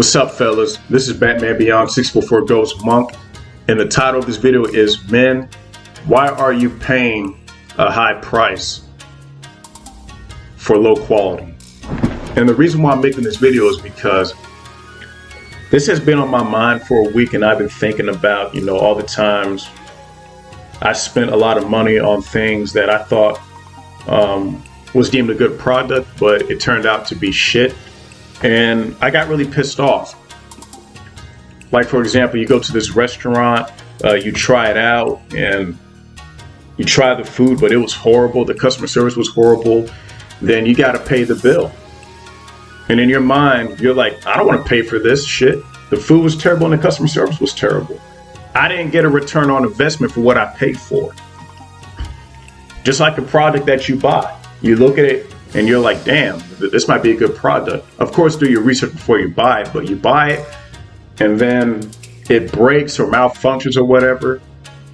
What's up, fellas? This is Batman Beyond 644 Ghost Monk, and the title of this video is Men, why are you paying a high price for low quality? And the reason why I'm making this video is because this has been on my mind for a week, and I've been thinking about, all the times I spent a lot of money on things that I thought was deemed a good product, but it turned out to be shit. And I got really pissed off. Like, for example, you go to this restaurant, you try it out, and you try the food, but it was horrible. The customer service was horrible. Then you got to pay the bill. And in your mind, you're like, I don't want to pay for this shit. The food was terrible and the customer service was terrible. I didn't get a return on investment for what I paid for. Just like a product that you buy. You look at it and you're like, damn, this might be a good product. Of course, do your research before you buy it, but you buy it and then it breaks or malfunctions or whatever.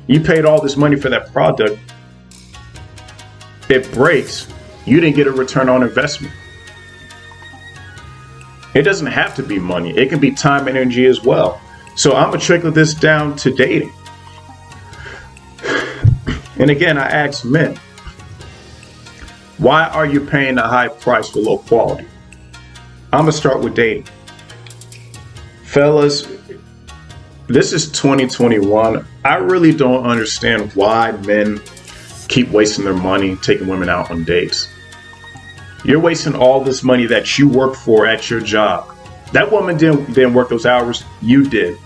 You paid all this money for that product. It breaks. You didn't get a return on investment. It doesn't have to be money. It can be time and energy as well. So I'm going to trickle this down to dating. And again, I ask men, why are you paying a high price for low quality? I'm going to start with dating. Fellas, this is 2021. I really don't understand why men keep wasting their money taking women out on dates. You're wasting all this money that you work for at your job. That woman didn't work those hours. You did.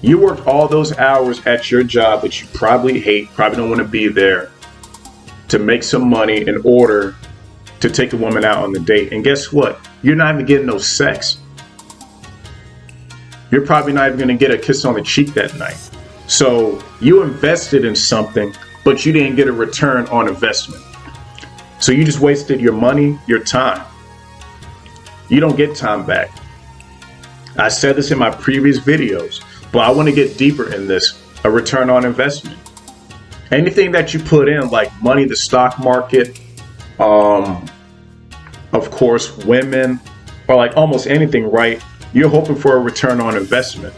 You worked all those hours at your job that you probably hate, probably don't want to be there, to make some money in order to take a woman out on the date. And guess what? You're not even getting no sex. You're probably not even going to get a kiss on the cheek that night. So you invested in something, but you didn't get a return on investment. So you just wasted your money, your time. You don't get time back. I said this in my previous videos, but I want to get deeper in this, a return on investment. Anything that you put in, like money, the stock market, of course, women, or like almost anything, right? You're hoping for a return on investment.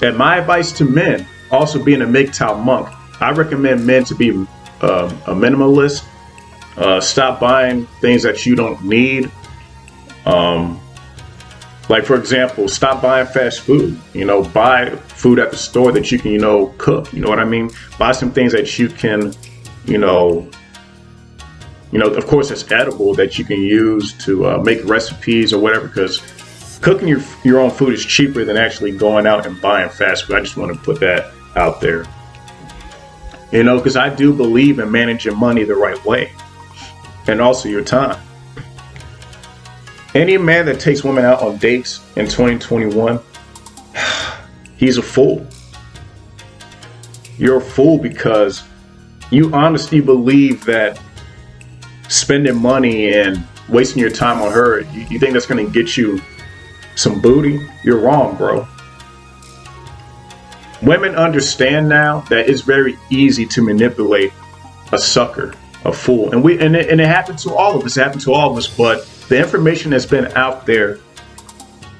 And my advice to men, also being a MGTOW monk, I recommend men to be a minimalist. Stop buying things that you don't need. Like, for example, stop buying fast food. Buy food at the store that you can, cook. You know what I mean? Buy some things that you can, of course, it's edible, that you can use to make recipes or whatever, because cooking your own food is cheaper than actually going out and buying fast food. I just want to put that out there. Because I do believe in managing money the right way, and also your time. Any man that takes women out on dates in 2021, he's a fool. You're a fool because you honestly believe that spending money and wasting your time on her, you think that's going to get you some booty? You're wrong, bro. Women understand now that it's very easy to manipulate a sucker, a fool. And it happened to all of us. It happened to all of us, but the information that's been out there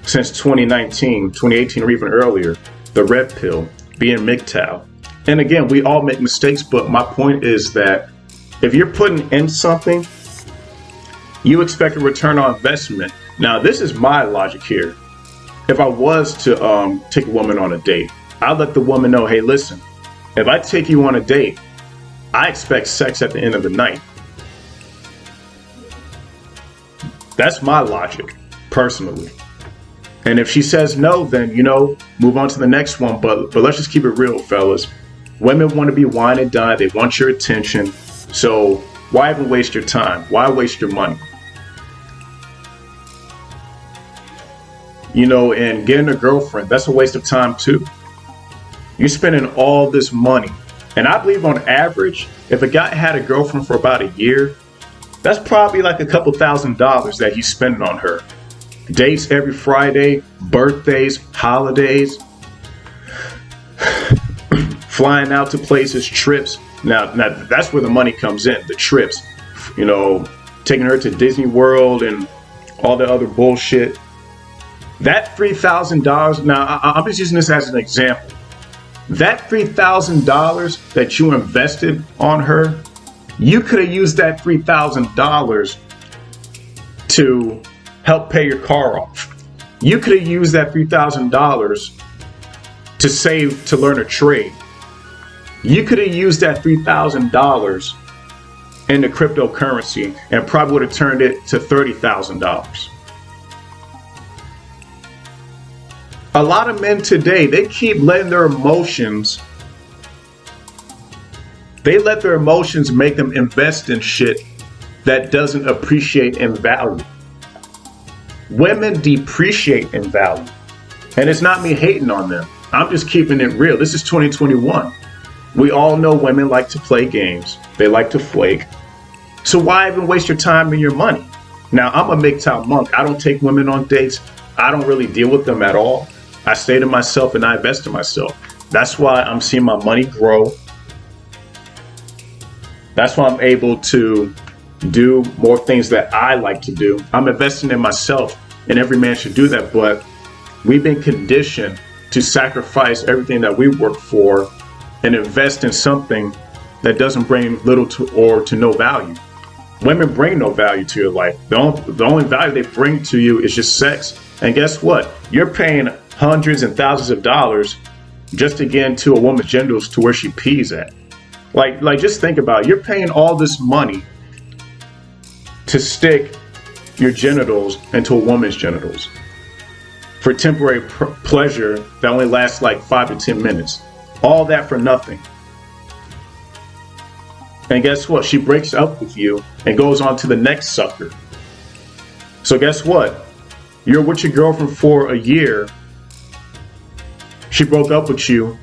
since 2019, 2018, or even earlier, the red pill, being MGTOW. And again, we all make mistakes, but my point is that if you're putting in something, you expect a return on investment. Now, this is my logic here. If I was to take a woman on a date, I'd let the woman know, hey, listen, if I take you on a date, I expect sex at the end of the night. That's my logic, personally. And if she says no, then, move on to the next one. But let's just keep it real, fellas. Women want to be wine and dine. They want your attention. So why even waste your time? Why waste your money? And getting a girlfriend, that's a waste of time too. You're spending all this money. And I believe on average, if a guy had a girlfriend for about a year, that's probably like a couple $1,000s that he's spending on her. Dates every Friday, birthdays, holidays, flying out to places, trips. Now that's where the money comes in, the trips. Taking her to Disney World and all the other bullshit. That $3,000, now I'm just using this as an example. That $3,000 that you invested on her, you could have used that $3,000 to help pay your car off. You could have used that $3,000 to save to learn a trade. You could have used that $3,000 into cryptocurrency and probably would have turned it to $30,000. A lot of men today, they keep letting their emotions, let their emotions make them invest in shit that doesn't appreciate in value. Women depreciate in value. And it's not me hating on them. I'm just keeping it real. This is 2021. We all know women like to play games. They like to flake. So why even waste your time and your money? Now, I'm a MGTOW monk. I don't take women on dates. I don't really deal with them at all. I stay to myself and I invest in myself. That's why I'm seeing my money grow. That's why I'm able to do more things that I like to do. I'm investing in myself, and every man should do that. But we've been conditioned to sacrifice everything that we work for and invest in something that doesn't bring little to no value. Women bring no value to your life. The only value they bring to you is just sex. And guess what? You're paying hundreds and thousands of dollars just to get into a woman's genitals to where she pees at. Like just think about it. You're paying all this money to stick your genitals into a woman's genitals for temporary pleasure that only lasts like 5 to 10 minutes. All that for nothing. And guess what? She breaks up with you and goes on to the next sucker. So guess what? You're with your girlfriend for a year. She broke up with you.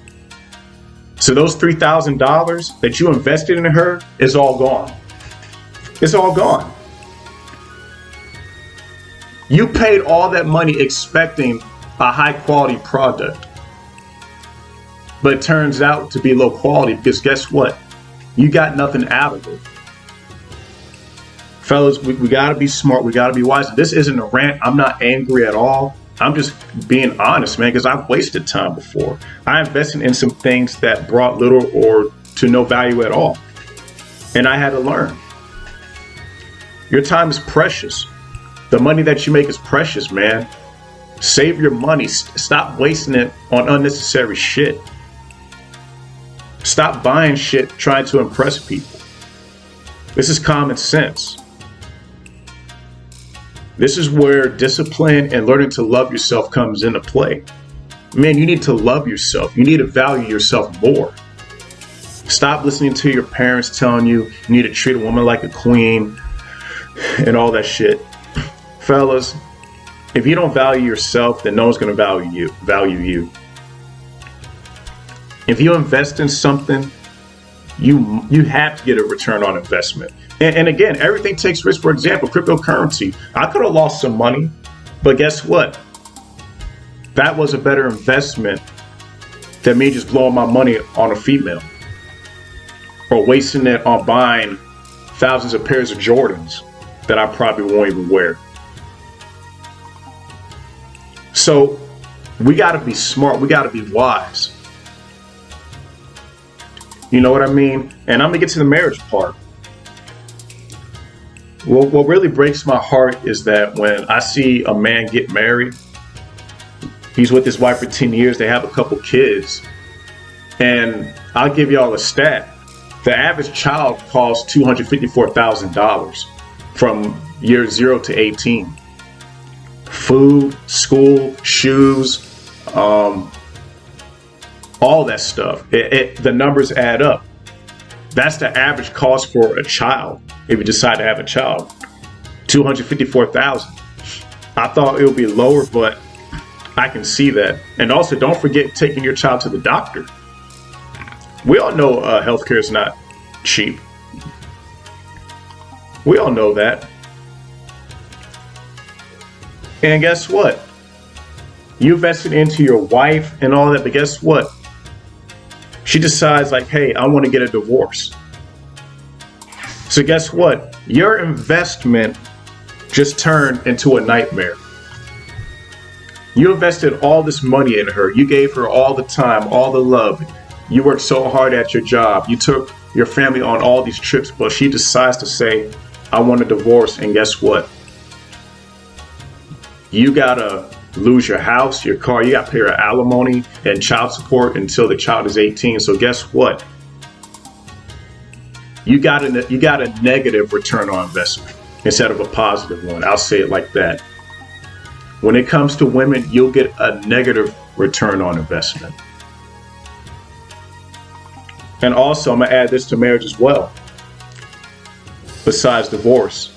So those $3,000 that you invested in her is all gone. It's all gone. You paid all that money expecting a high quality product. But it turns out to be low quality because guess what? You got nothing out of it. Fellas, we got to be smart. We got to be wise. This isn't a rant. I'm not angry at all. I'm just being honest, man, because I've wasted time before. I invested in some things that brought little or to no value at all. And I had to learn. Your time is precious. The money that you make is precious, man. Save your money. Stop wasting it on unnecessary shit. Stop buying shit trying to impress people. This is common sense. This is where discipline and learning to love yourself comes into play. Man, you need to love yourself. You need to value yourself more. Stop listening to your parents telling you you need to treat a woman like a queen and all that shit. Fellas, if you don't value yourself, then no one's going to value you. If you invest in something, you have to get a return on investment. And again, everything takes risk. For example, cryptocurrency. I could have lost some money, but guess what? That was a better investment than me just blowing my money on a female or wasting it on buying thousands of pairs of Jordans that I probably won't even wear. So we got to be smart. We got to be wise. You know what I mean? And I'm going to get to the marriage part. Well, what really breaks my heart is that when I see a man get married, he's with his wife for 10 years, they have a couple kids. And I'll give y'all a stat. The average child costs $254,000 from year 0 to 18. Food, school, shoes, all that stuff. The numbers add up. That's the average cost for a child if you decide to have a child. $254,000. I thought it would be lower, but I can see that. And also, don't forget taking your child to the doctor. We all know healthcare is not cheap. We all know that. And guess what? You invested into your wife and all that, but guess what? She decides like, hey, I want to get a divorce. So guess what? Your investment just turned into a nightmare. You invested all this money in her. You gave her all the time, all the love. You worked so hard at your job. You took your family on all these trips, but she decides to say, I want a divorce. And guess what? You gotta lose your house, your car. You gotta pay her alimony and child support until the child is 18. So guess what? You got a negative return on investment instead of a positive one. I'll say it like that. When it comes to women, you'll get a negative return on investment. And also, I'm gonna add this to marriage as well. Besides divorce,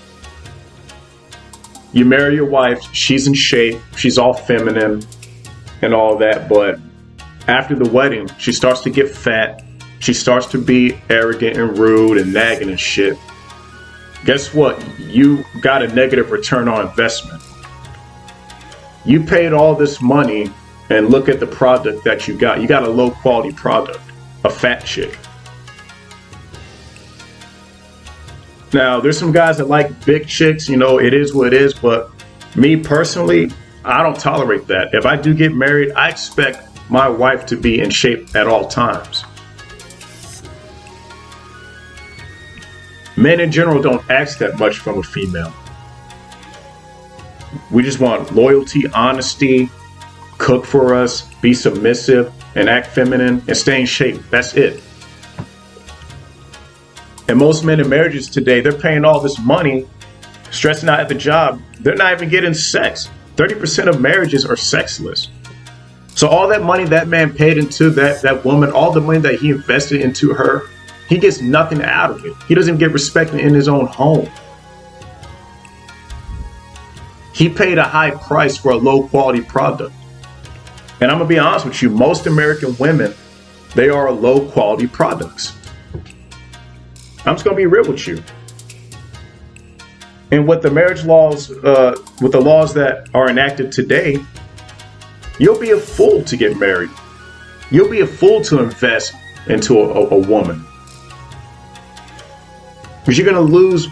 you marry your wife, she's in shape, she's all feminine and all that, but after the wedding, she starts to get fat. She starts to be arrogant and rude and nagging and shit. Guess what? You got a negative return on investment. You paid all this money and look at the product that you got. You got a low quality product, a fat chick. Now, there's some guys that like big chicks, it is what it is, but me personally, I don't tolerate that. If I do get married, I expect my wife to be in shape at all times. Men in general don't ask that much from a female. We just want loyalty, honesty, cook for us, be submissive, and act feminine, and stay in shape. That's it. And most men in marriages today, they're paying all this money, stressing out at the job. They're not even getting sex. 30% of marriages are sexless. So all that money that man paid into that woman, all the money that he invested into her, he gets nothing out of it. He doesn't get respect in his own home. He paid a high price for a low quality product. And I'm gonna be honest with you, most American women, they are low quality products. I'm just gonna be real with you. And with the marriage laws, with the laws that are enacted today, you'll be a fool to get married. You'll be a fool to invest into a woman. Because you're gonna lose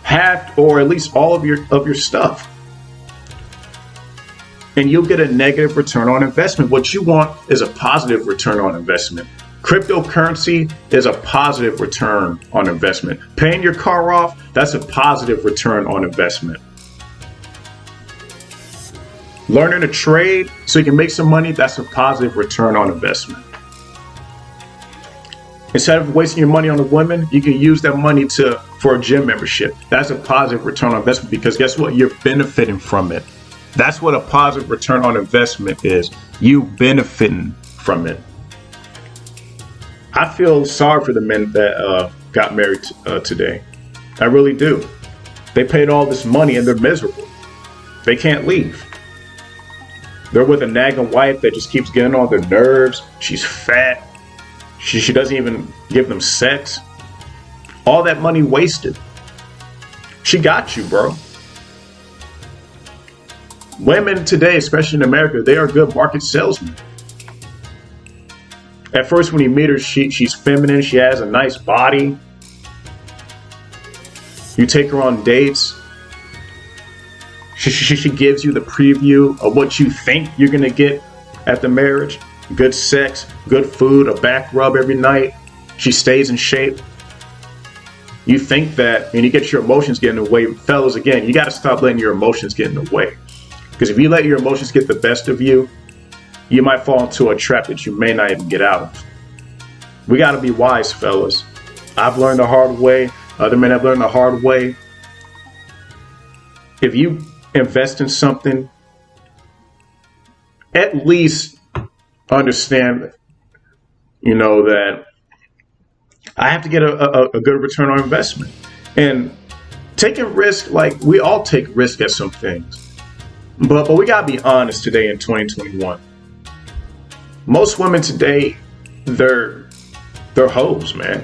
half or at least all of your stuff. And you'll get a negative return on investment. What you want is a positive return on investment. Cryptocurrency is a positive return on investment. Paying your car off, that's a positive return on investment. Learning a trade so you can make some money, that's a positive return on investment. Instead of wasting your money on a woman, you can use that money for a gym membership. That's a positive return on investment because guess what? You're benefiting from it. That's what a positive return on investment is. You benefiting from it. I feel sorry for the men that got married today. I really do. They paid all this money and they're miserable. They can't leave. They're with a nagging wife that just keeps getting on their nerves. She's fat. She doesn't even give them sex. All that money wasted. She got you, bro. Women today, especially in America, they are good market salesmen. At first, when you meet her, she's feminine. She has a nice body. You take her on dates. She gives you the preview of what you think you're going to get at the marriage. Good sex, good food, a back rub every night. She stays in shape. You think that, and you get your emotions get in the way. Fellas, again, you got to stop letting your emotions get in the way. Because if you let your emotions get the best of you, you might fall into a trap that you may not even get out of. We got to be wise, fellas. I've learned the hard way. Other men have learned the hard way. If you invest in something, at least understand, that I have to get a good return on investment. And taking risk, like we all take risk at some things. But we gotta be honest today in 2021. Most women today, they're hoes, man.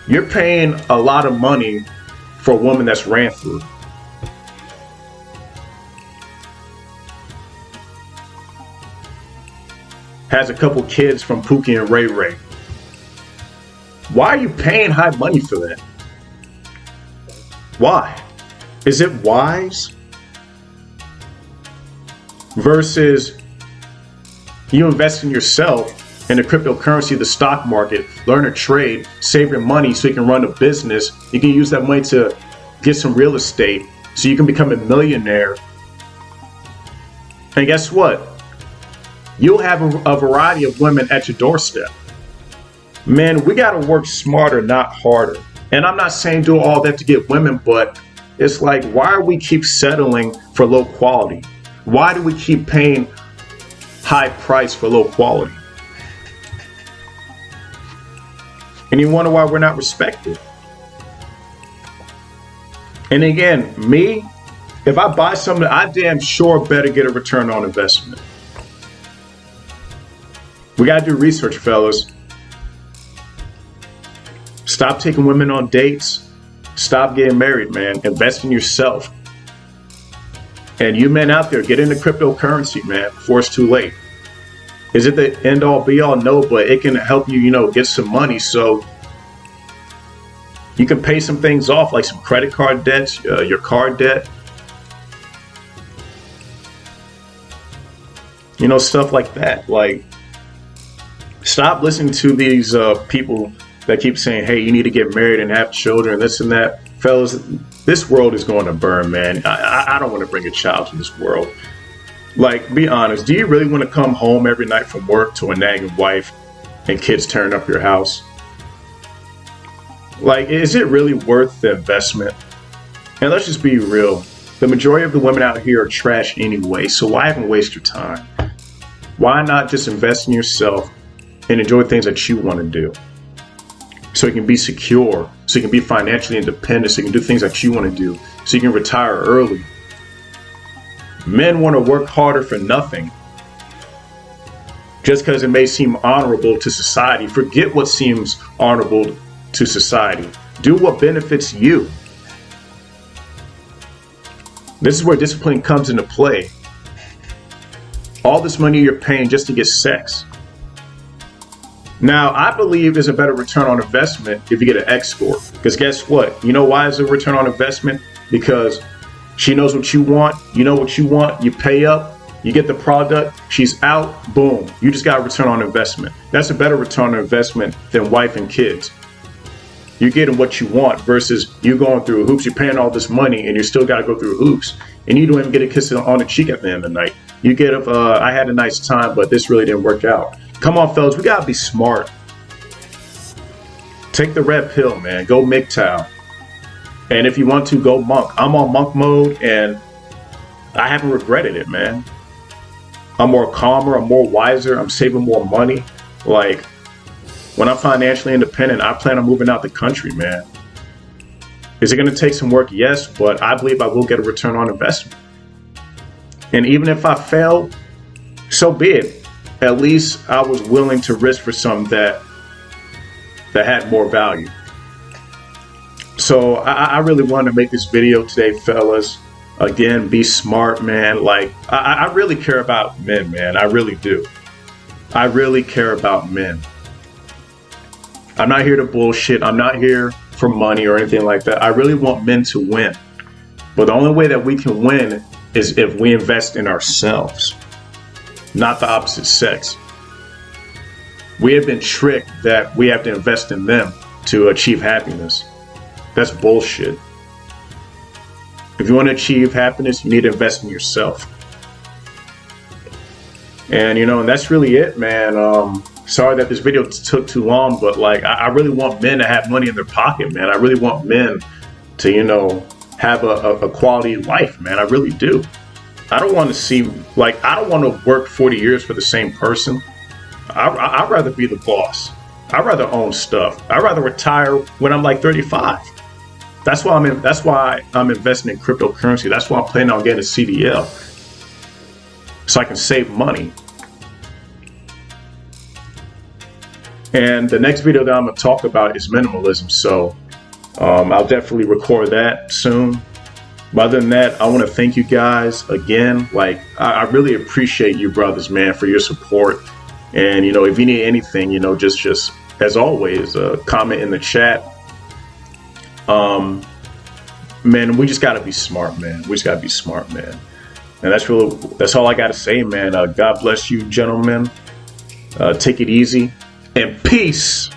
You're paying a lot of money for a woman that's ran through. Has a couple kids from Pookie and Ray Ray. Why are you paying high money for that? Why? Is it wise? Versus you invest in yourself in the cryptocurrency, the stock market, learn to trade, save your money so you can run a business. You can use that money to get some real estate so you can become a millionaire. And guess what? You'll have a variety of women at your doorstep. Man, we got to work smarter, not harder. And I'm not saying do all that to get women, but it's like, why are we keep settling for low quality? Why do we keep paying high price for low quality? And you wonder why we're not respected. And again, me, if I buy something, I damn sure better get a return on investment. We got to do research, fellas. Stop taking women on dates. Stop getting married, man. Invest in yourself. And you men out there, get into cryptocurrency, man, before it's too late. Is it the end all be all? No, but it can help you, get some money so you can pay some things off, like some credit card debts, your car debt. Stuff like that. Like, stop listening to these people that keep saying, hey, you need to get married and have children, this and that. Fellas, this world is going to burn, man. I don't want to bring a child to this world. Like, be honest. Do you really want to come home every night from work to a nagging wife and kids tearing up your house? Like, is it really worth the investment? And let's just be real. The majority of the women out here are trash anyway, so why even waste your time? Why not just invest in yourself and enjoy things that you want to do? So you can be secure, so you can be financially independent, so you can do things that you want to do, so you can retire early. Men want to work harder for nothing, just because it may seem honorable to society. Forget what seems honorable to society. Do what benefits you. This is where discipline comes into play. All this money you're paying just to get sex. Now, I believe there's a better return on investment if you get an escort. Because guess what? You know why is a return on investment? Because she knows what you want. You know what you want. You pay up. You get the product. She's out. Boom. You just got a return on investment. That's a better return on investment than wife and kids. You're getting what you want versus you going through hoops. You're paying all this money and you still got to go through hoops. And you don't even get a kiss on the cheek at the end of the night. You get I had a nice time, but this really didn't work out. Come on, fellas, we gotta be smart. Take the red pill, man. Go MGTOW. And if you want to, go monk. I'm on monk mode and I haven't regretted it, man. I'm more calmer, I'm more wiser, I'm saving more money. Like, when I'm financially independent, I plan on moving out the country, man. Is it gonna take some work? Yes, but I believe I will get a return on investment. And even if I fail, so be it. At least I was willing to risk for something that had more value. So I really wanted to make this video today, fellas. Again, be smart, man. Like, I really care about men, man. I really do. I really care about men. I'm not here to bullshit. I'm not here for money or anything like that. I really want men to win. But the only way that we can win is if we invest in ourselves, not the opposite sex. We have been tricked that we have to invest in them to achieve happiness. That's bullshit. If you want to achieve happiness, you need to invest in yourself. And and that's really it, man. Sorry that this video took too long, but like, I really want men to have money in their pocket, man. I really want men to, have a quality life, man. I really do. I don't want to see, like, I don't want to work 40 years for the same person. I'd rather be the boss. I'd rather own stuff. I'd rather retire when I'm like 35. That's why I'm investing in cryptocurrency. That's why I'm planning on getting a CDL, so I can save money. And the next video that I'm going to talk about is minimalism. So I'll definitely record that soon. But other than that, I want to thank you guys again. Like, I really appreciate you brothers, man, for your support. And, if you need anything, just as always, comment in the chat. man, we just got to be smart, man. We just got to be smart, man. And that's all I got to say, man. God bless you, gentlemen. Take it easy and peace.